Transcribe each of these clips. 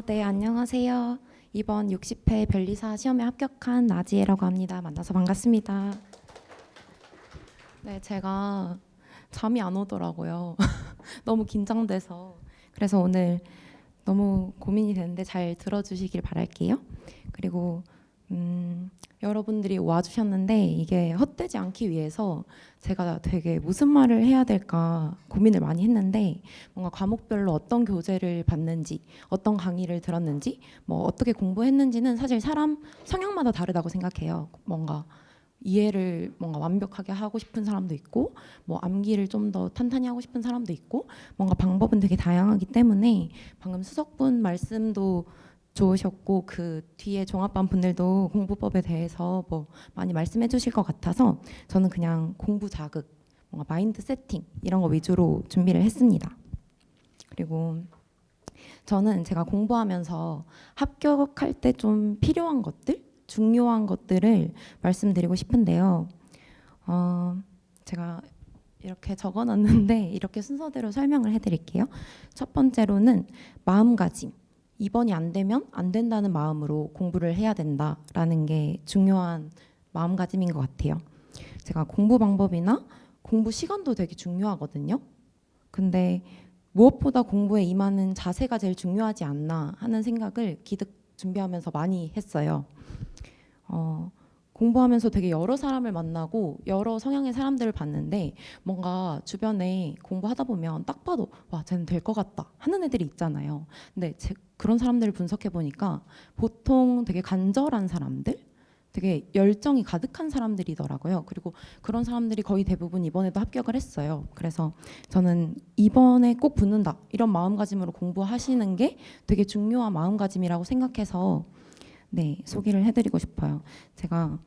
네, 안녕하세요. 이번 60회 변리사 시험에 합격한 나지혜라고 합니다. 만나서 반갑습니다. 네, 제가 잠이 안 오더라고요. 너무 긴장돼서. 그래서 오늘 너무 고민이 되는데 잘 들어주시길 바랄게요. 그리고 여러분들이 와주셨는데 이게 헛되지 않기 위해서 제가 되게 무슨 말을 해야 될까 고민을 많이 했는데, 뭔가 과목별로 어떤 교재를 봤는지, 어떤 강의를 들었는지, 뭐 어떻게 공부했는지는 사실 사람 성향마다 다르다고 생각해요. 뭔가 이해를 뭔가 완벽하게 하고 싶은 사람도 있고, 뭐 암기를 좀 더 탄탄히 하고 싶은 사람도 있고, 뭔가 방법은 되게 다양하기 때문에 방금 수석분 말씀도 좋으셨고 그 뒤에 종합반 분들도 공부법에 대해서 뭐 많이 말씀해 주실 것 같아서 저는 그냥 공부 자극, 뭔가 마인드 세팅 이런 거 위주로 준비를 했습니다. 그리고 저는 제가 공부하면서 합격할 때 좀 필요한 것들, 중요한 것들을 말씀드리고 싶은데요. 제가 이렇게 적어놨는데 이렇게 순서대로 설명을 해드릴게요. 첫 번째로는 마음가짐. 이번이 안 되면 안 된다는 마음으로 공부를 해야 된다라는 게 중요한 마음가짐인 것 같아요. 제가 공부 방법이나 공부 시간도 되게 중요하거든요. 근데 무엇보다 공부에 임하는 자세가 제일 중요하지 않나 하는 생각을 기득 준비하면서 많이 했어요. 공부하면서 되게 여러 사람을 만나고 여러 성향의 사람들을 봤는데, 뭔가 주변에 공부하다 보면 딱 봐도 와, 쟤는 될 것 같다 하는 애들이 있잖아요. 근데 그런 사람들을 분석해 보니까 보통 되게 간절한 사람들, 되게 열정이 가득한 사람들이더라고요. 그리고 그런 사람들이 거의 대부분 이번에도 합격을 했어요. 그래서 저는 이번에 꼭 붙는다 이런 마음가짐으로 공부하시는 게 되게 중요한 마음가짐이라고 생각해서 소개를 해드리고 싶어요. 제가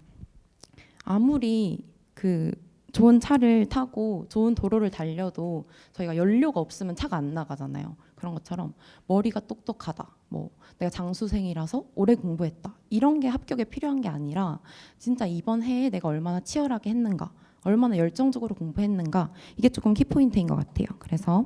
아무리 그 좋은 차를 타고 좋은 도로를 달려도 저희가 연료가 없으면 차가 안 나가잖아요. 그런 것처럼 머리가 똑똑하다, 뭐 내가 장수생이라서 오래 공부했다, 이런 게 합격에 필요한 게 아니라 진짜 이번 해에 내가 얼마나 치열하게 했는가, 얼마나 열정적으로 공부했는가, 이게 조금 키포인트인 것 같아요. 그래서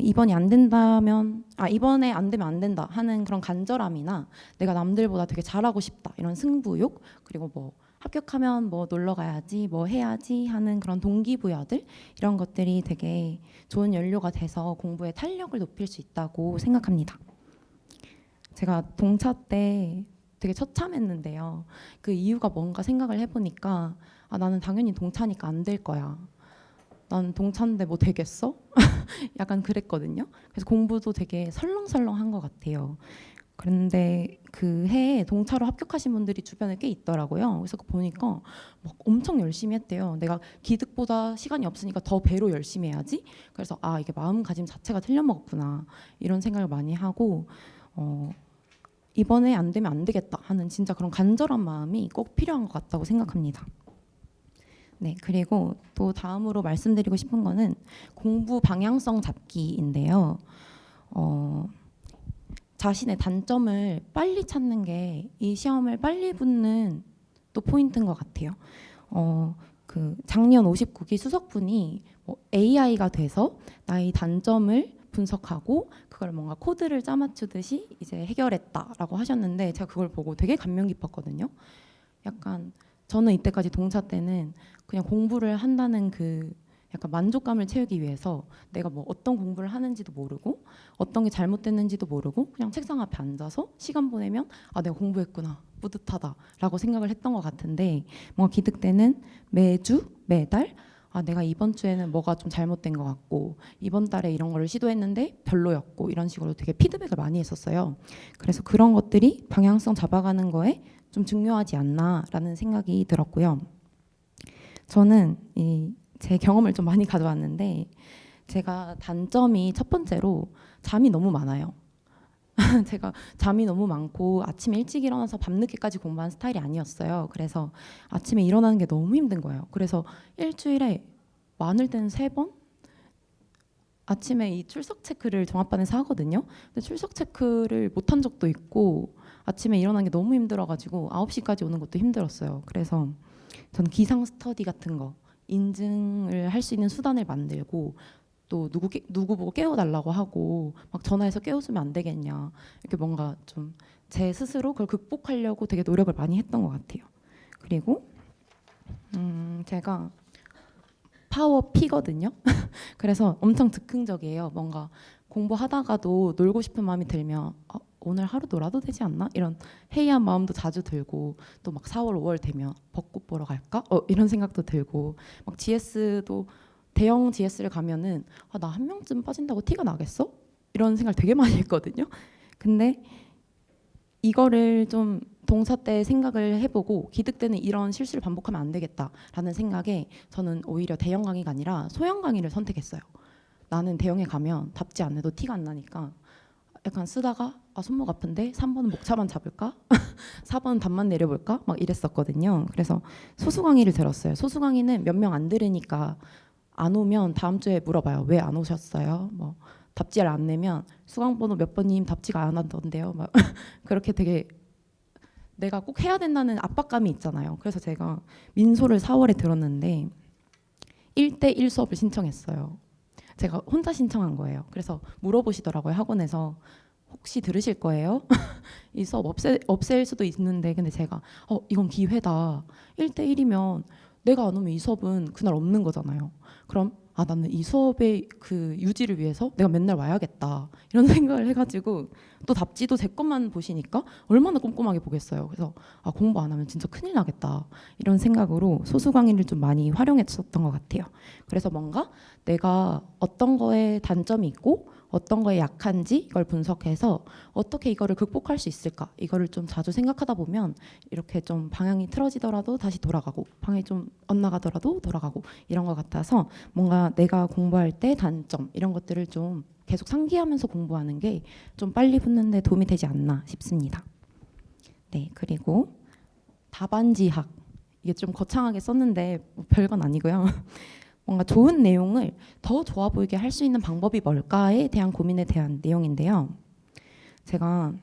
이번이 안 된다면, 이번에 안 되면 안 된다 하는 그런 간절함이나 내가 남들보다 되게 잘하고 싶다 이런 승부욕, 그리고 뭐 합격하면 뭐 놀러 가야지, 뭐 해야지 하는 그런 동기부여들, 이런 것들이 되게 좋은 연료가 돼서 공부의 탄력을 높일 수 있다고 생각합니다. 제가 동차 때 되게 처참했는데요. 그 이유가 뭔가 생각을 해보니까 나는 당연히 동차니까 안 될 거야. 난 동차인데 뭐 되겠어? 약간 그랬거든요. 그래서 공부도 되게 설렁설렁한 것 같아요. 그런데 그 해에 동차로 합격하신 분들이 주변에 꽤 있더라고요. 그래서 보니까 막 엄청 열심히 했대요. 내가 기득보다 시간이 없으니까 더 배로 열심히 해야지. 그래서 이게 마음가짐 자체가 틀려먹었구나 이런 생각을 많이 하고, 이번에 안 되면 안 되겠다 하는 진짜 그런 간절한 마음이 꼭 필요한 것 같다고 생각합니다. 그리고 또 다음으로 말씀드리고 싶은 거는 공부 방향성 잡기인데요. 자신의 단점을 빨리 찾는 게 이 시험을 빨리 붙는 또 포인트인 것 같아요. 그 작년 59기 수석분이 뭐 AI가 돼서 나의 단점을 분석하고 그걸 뭔가 코드를 짜맞추듯이 이제 해결했다라고 하셨는데, 제가 그걸 보고 되게 감명 깊었거든요. 약간 저는 이때까지 동차 때는 그냥 공부를 한다는 그 약간 만족감을 채우기 위해서 내가 뭐 어떤 공부를 하는지도 모르고 어떤 게 잘못됐는지도 모르고 그냥 책상 앞에 앉아서 시간 보내면 내가 공부했구나, 뿌듯하다라고 생각을 했던 것 같은데, 뭔가 기득 때는 매주 매달 내가 이번 주에는 뭐가 좀 잘못된 것 같고 이번 달에 이런 거를 시도했는데 별로였고, 이런 식으로 되게 피드백을 많이 했었어요. 그래서 그런 것들이 방향성 잡아가는 거에 좀 중요하지 않나라는 생각이 들었고요. 저는 제 경험을 좀 많이 가져왔는데, 제가 단점이 첫 번째로 잠이 너무 많아요. 제가 잠이 너무 많고 아침에 일찍 일어나서 밤늦게까지 공부하는 스타일이 아니었어요. 그래서 아침에 일어나는 게 너무 힘든 거예요. 그래서 일주일에 많을 때는 3번? 아침에 이 출석 체크를 종합반에서 하거든요. 근데 출석 체크를 못한 적도 있고 아침에 일어나는 게 너무 힘들어가지고 9시까지 오는 것도 힘들었어요. 그래서 전 기상 스터디 같은 거 인증을 할 수 있는 수단을 만들고 또 누구 보고 깨워달라고 하고 막 전화해서 깨워주면 안 되겠냐 이렇게 뭔가 좀 제 스스로 그걸 극복하려고 되게 노력을 많이 했던 것 같아요. 그리고 제가 파워 P거든요. 그래서 엄청 즉흥적이에요. 뭔가 공부하다가도 놀고 싶은 마음이 들면 오늘 하루 놀아도 되지 않나? 이런 해이한 마음도 자주 들고 또 막 4월, 5월 되면 벚꽃 보러 갈까? 이런 생각도 들고 막 GS도 대형 GS를 가면은 나 한 명쯤 빠진다고 티가 나겠어? 이런 생각 되게 많이 했거든요. 근데 이거를 좀 동사 때 생각을 해보고 기득 때는 이런 실수를 반복하면 안 되겠다라는 생각에 저는 오히려 대형 강의가 아니라 소형 강의를 선택했어요. 나는 대형에 가면 답지 안 해도 티가 안 나니까 약간 쓰다가 손목 아픈데 3번은 목차만 잡을까? 4번은 답만 내려볼까? 막 이랬었거든요. 그래서 소수 강의를 들었어요. 소수 강의는 몇 명 안 들으니까 안 오면 다음 주에 물어봐요. 왜 안 오셨어요? 뭐 답지를 안 내면 수강번호 몇 번님 답지가 안 한던데요. 막 그렇게 되게 내가 꼭 해야 된다는 압박감이 있잖아요. 그래서 제가 민소를 4월에 들었는데 1대1 수업을 신청했어요. 제가 혼자 신청한 거예요. 그래서 물어보시더라고요. 학원에서 혹시 들으실 거예요? 이 수업 없앨 수도 있는데 근데 제가 이건 기회다. 1대1이면 내가 안 오면 이 수업은 그날 없는 거잖아요. 그럼 나는 이 수업의 그 유지를 위해서 내가 맨날 와야겠다 이런 생각을 해가지고 또 답지도 제 것만 보시니까 얼마나 꼼꼼하게 보겠어요. 그래서 공부 안 하면 진짜 큰일 나겠다 이런 생각으로 소수 강의를 좀 많이 활용했었던 것 같아요. 그래서 뭔가 내가 어떤 거에 단점이 있고 어떤 거에 약한지 이걸 분석해서 어떻게 이거를 극복할 수 있을까 이거를 좀 자주 생각하다 보면 이렇게 좀 방향이 틀어지더라도 다시 돌아가고 방향이 좀 엇나가더라도 돌아가고 이런 것 같아서 뭔가 내가 공부할 때 단점 이런 것들을 좀 계속 상기하면서 공부하는 게 좀 빨리 붙는 데 도움이 되지 않나 싶습니다. 네, 그리고 답안지학 이게 좀 거창하게 썼는데 별건 아니고요. 뭔가 좋은 내용을 더 좋아 보이게 할 수 있는 방법이 뭘까에 대한 고민에 대한 내용인데요. 제가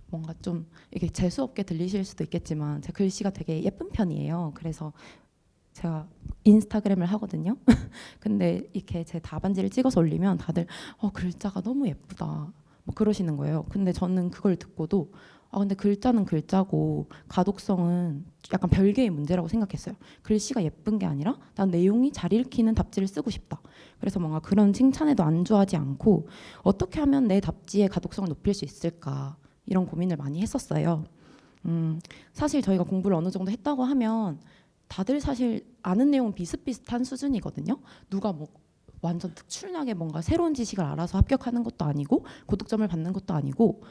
뭔가 좀 이게 재수 없게 들리실 수도 있겠지만 제 글씨가 되게 예쁜 편이에요. 그래서 제가 인스타그램을 하거든요. 근데 이렇게 제 답안지를 찍어서 올리면 다들 글자가 너무 예쁘다 뭐 그러시는 거예요. 근데 저는 그걸 듣고도 근데 글자는 글자고 가독성은 약간 별개의 문제라고 생각했어요. 글씨가 예쁜 게 아니라 난 내용이 잘 읽히는 답지를 쓰고 싶다. 그래서 뭔가 그런 칭찬에도 안주하지 않고 어떻게 하면 내 답지의 가독성을 높일 수 있을까 이런 고민을 많이 했었어요. 사실 저희가 공부를 어느 정도 했다고 하면 다들 사실 아는 내용은 비슷비슷한 수준이거든요. 누가 뭐 완전 특출나게 뭔가 새로운 지식을 알아서 합격하는 것도 아니고 고득점을 받는 것도 아니고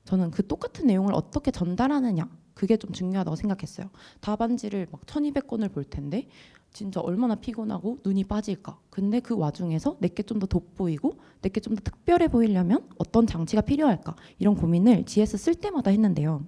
저는 그 똑같은 내용을 어떻게 전달하느냐 그게 좀 중요하다고 생각했어요. 답안지를 막 1200권을 볼 텐데 진짜 얼마나 피곤하고 눈이 빠질까. 근데 그 와중에서 내게 좀 더 돋보이고 내게 좀 더 특별해 보이려면 어떤 장치가 필요할까 이런 고민을 GS 쓸 때마다 했는데요.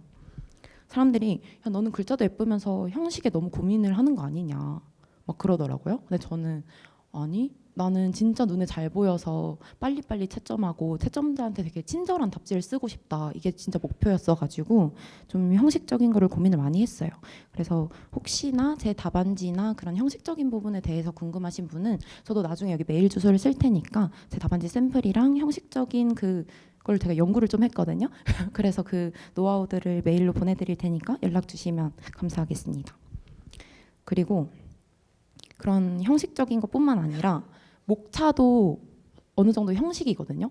사람들이 야 너는 글자도 예쁘면서 형식에 너무 고민을 하는 거 아니냐 막 그러더라고요. 근데 저는 아니 나는 진짜 눈에 잘 보여서 빨리빨리 채점하고 채점자한테 되게 친절한 답지를 쓰고 싶다. 이게 진짜 목표였어가지고 좀 형식적인 거를 고민을 많이 했어요. 그래서 혹시나 제 답안지나 그런 형식적인 부분에 대해서 궁금하신 분은 저도 나중에 여기 메일 주소를 쓸 테니까 제 답안지 샘플이랑 형식적인 그걸 제가 연구를 좀 했거든요. 그래서 그 노하우들을 메일로 보내드릴 테니까 연락 주시면 감사하겠습니다. 그리고 그런 형식적인 것뿐만 아니라 목차도 어느 정도 형식이거든요.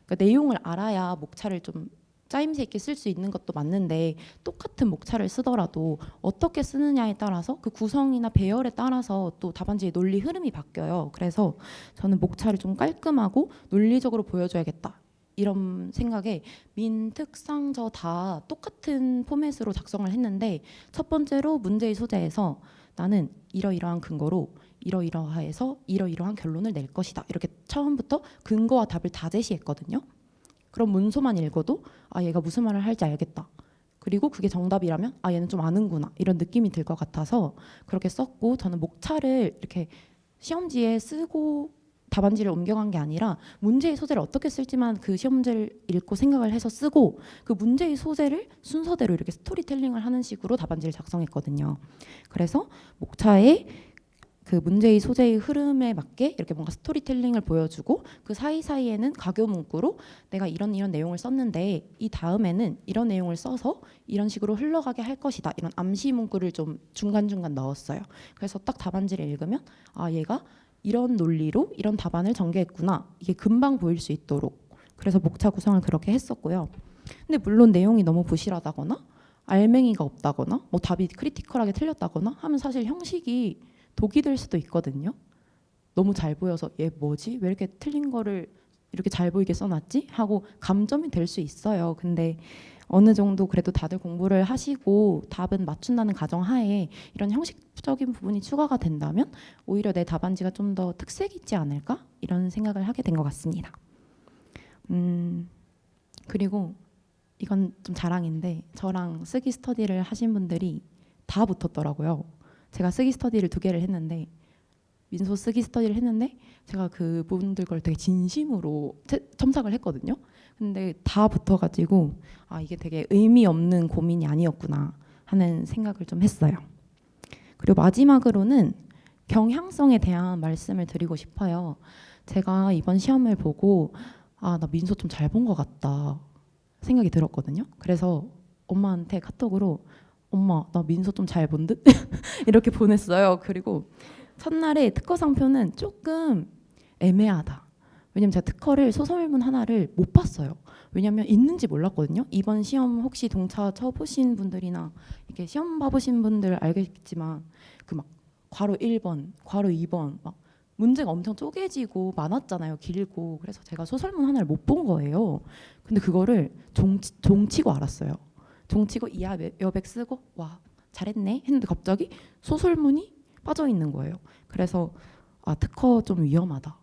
그러니까 내용을 알아야 목차를 좀 짜임새 있게 쓸 수 있는 것도 맞는데 똑같은 목차를 쓰더라도 어떻게 쓰느냐에 따라서 그 구성이나 배열에 따라서 또 답안지의 논리 흐름이 바뀌어요. 그래서 저는 목차를 좀 깔끔하고 논리적으로 보여줘야겠다. 이런 생각에 민, 특, 상, 저 다 똑같은 포맷으로 작성을 했는데 첫 번째로 문제의 소재에서 나는 이러이러한 근거로 이러이러해서 이러이러한 결론을 낼 것이다. 이렇게 처음부터 근거와 답을 다 제시했거든요. 그럼 문서만 읽어도 얘가 무슨 말을 할지 알겠다. 그리고 그게 정답이라면 얘는 좀 아는구나. 이런 느낌이 들 것 같아서 그렇게 썼고 저는 목차를 이렇게 시험지에 쓰고 답안지를 옮겨간 게 아니라 문제의 소재를 어떻게 쓸지만 그 시험 문제를 읽고 생각을 해서 쓰고 그 문제의 소재를 순서대로 이렇게 스토리텔링을 하는 식으로 답안지를 작성했거든요. 그래서 목차에 그 문제의 소재의 흐름에 맞게 이렇게 뭔가 스토리텔링을 보여주고 그 사이사이에는 가교 문구로 내가 이런 내용을 썼는데 이 다음에는 이런 내용을 써서 이런 식으로 흘러가게 할 것이다. 이런 암시 문구를 좀 중간중간 넣었어요. 그래서 딱 답안지를 읽으면 아, 얘가 이런 논리로 이런 답안을 전개했구나. 이게 금방 보일 수 있도록. 그래서 목차 구성을 그렇게 했었고요. 근데 물론 내용이 너무 부실하다거나 알맹이가 없다거나 뭐 답이 크리티컬하게 틀렸다거나 하면 사실 형식이 독이 될 수도 있거든요. 너무 잘 보여서 얘 뭐지? 왜 이렇게 틀린 거를 이렇게 잘 보이게 써놨지? 하고 감점이 될 수 있어요. 근데 어느 정도 그래도 다들 공부를 하시고 답은 맞춘다는 가정하에 이런 형식적인 부분이 추가가 된다면 오히려 내 답안지가 좀 더 특색 있지 않을까? 이런 생각을 하게 된 것 같습니다. 그리고 이건 좀 자랑인데 저랑 쓰기 스터디를 하신 분들이 다 붙었더라고요. 제가 쓰기 스터디를 2개를 했는데 민소 쓰기 스터디를 했는데 제가 그분들 걸 되게 진심으로 첨삭을 했거든요. 근데 다 붙어가지고 아, 이게 되게 의미 없는 고민이 아니었구나 하는 생각을 좀 했어요. 그리고 마지막으로는 경향성에 대한 말씀을 드리고 싶어요. 제가 이번 시험을 보고 아, 나 민소 좀 잘 본 것 같다 생각이 들었거든요. 그래서 엄마한테 카톡으로 엄마 나 민소 좀 잘 본 듯? 이렇게 보냈어요. 그리고 첫날에 특허 상표는 조금 애매하다. 왜냐면 제가 특허를 소설문 하나를 못 봤어요. 왜냐면 있는지 몰랐거든요. 이번 시험 혹시 동차 쳐보신 분들이나 이렇게 시험 봐보신 분들 알겠지만 그 막 괄호 1번, 괄호 2번 막 문제가 엄청 쪼개지고 많았잖아요. 길고. 그래서 제가 소설문 하나를 못 본 거예요. 근데 그거를 종치고 알았어요. 종치고 이하 여백 쓰고 와 잘했네 했는데 갑자기 소설문이 빠져 있는 거예요. 그래서 아, 특허 좀 위험하다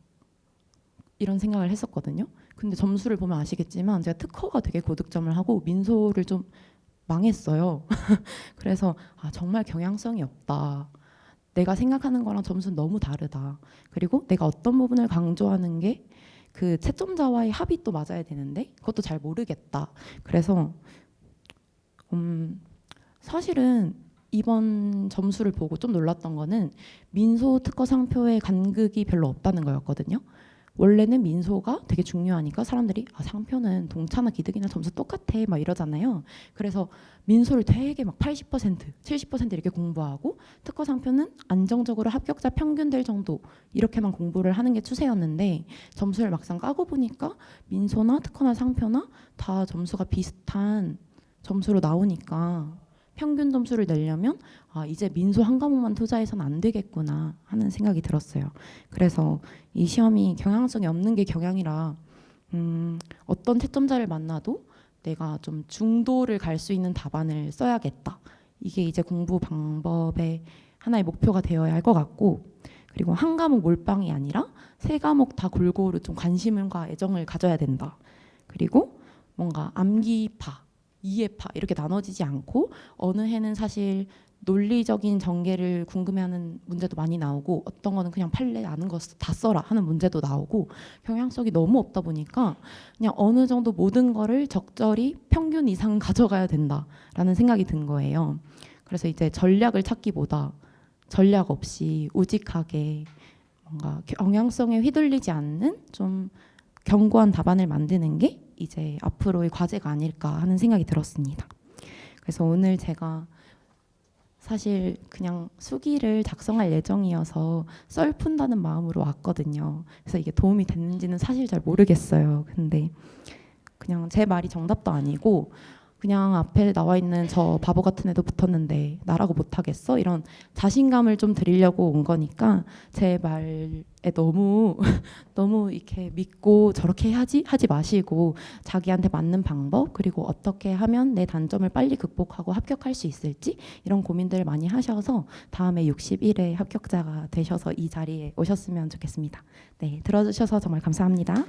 이런 생각을 했었거든요. 근데 점수를 보면 아시겠지만 제가 특허가 되게 고득점을 하고 민소를 좀 망했어요. 그래서 아, 정말 경향성이 없다. 내가 생각하는 거랑 점수는 너무 다르다. 그리고 내가 어떤 부분을 강조하는 게 그 채점자와의 합이 또 맞아야 되는데 그것도 잘 모르겠다. 그래서 사실은 이번 점수를 보고 좀 놀랐던 거는 민소 특허 상표의 간극이 별로 없다는 거였거든요. 원래는 민소가 되게 중요하니까 사람들이 아, 상표는 동차나 기득이나 점수 똑같아 막 이러잖아요. 그래서 민소를 되게 막 80%, 70% 이렇게 공부하고 특허 상표는 안정적으로 합격자 평균될 정도 이렇게만 공부를 하는 게 추세였는데 점수를 막상 까고 보니까 민소나 특허나 상표나 다 점수가 비슷한 점수로 나오니까 평균 점수를 내려면 아, 이제 민소 한 과목만 투자해서는 안 되겠구나 하는 생각이 들었어요. 그래서 이 시험이 경향성이 없는 게 경향이라 어떤 채점자를 만나도 내가 좀 중도를 갈 수 있는 답안을 써야겠다. 이게 이제 공부 방법의 하나의 목표가 되어야 할 것 같고 그리고 한 과목 몰빵이 아니라 3과목 다 골고루 좀 관심과 애정을 가져야 된다. 그리고 뭔가 암기파 이해파 이렇게 나눠지지 않고 어느 해는 사실 논리적인 전개를 궁금해하는 문제도 많이 나오고 어떤 거는 그냥 판례 아는 거 다 써라 하는 문제도 나오고 경향성이 너무 없다 보니까 그냥 어느 정도 모든 거를 적절히 평균 이상 가져가야 된다라는 생각이 든 거예요. 그래서 이제 전략을 찾기보다 전략 없이 우직하게 뭔가 경향성에 휘둘리지 않는 좀 견고한 답안을 만드는 게 이제 앞으로의 과제가 아닐까 하는 생각이 들었습니다. 그래서 오늘 제가 사실 그냥 수기를 작성할 예정이어서 썰 푼다는 마음으로 왔거든요. 그래서 이게 도움이 됐는지는 사실 잘 모르겠어요. 근데 그냥 제 말이 정답도 아니고 그냥 앞에 나와 있는 저 바보 같은 애도 붙었는데 나라고 못하겠어? 이런 자신감을 좀 드리려고 온 거니까 제 말에 너무 너무 이렇게 믿고 저렇게 해야지 하지 마시고 자기한테 맞는 방법 그리고 어떻게 하면 내 단점을 빨리 극복하고 합격할 수 있을지 이런 고민들을 많이 하셔서 다음에 61회 합격자가 되셔서 이 자리에 오셨으면 좋겠습니다. 네, 들어주셔서 정말 감사합니다.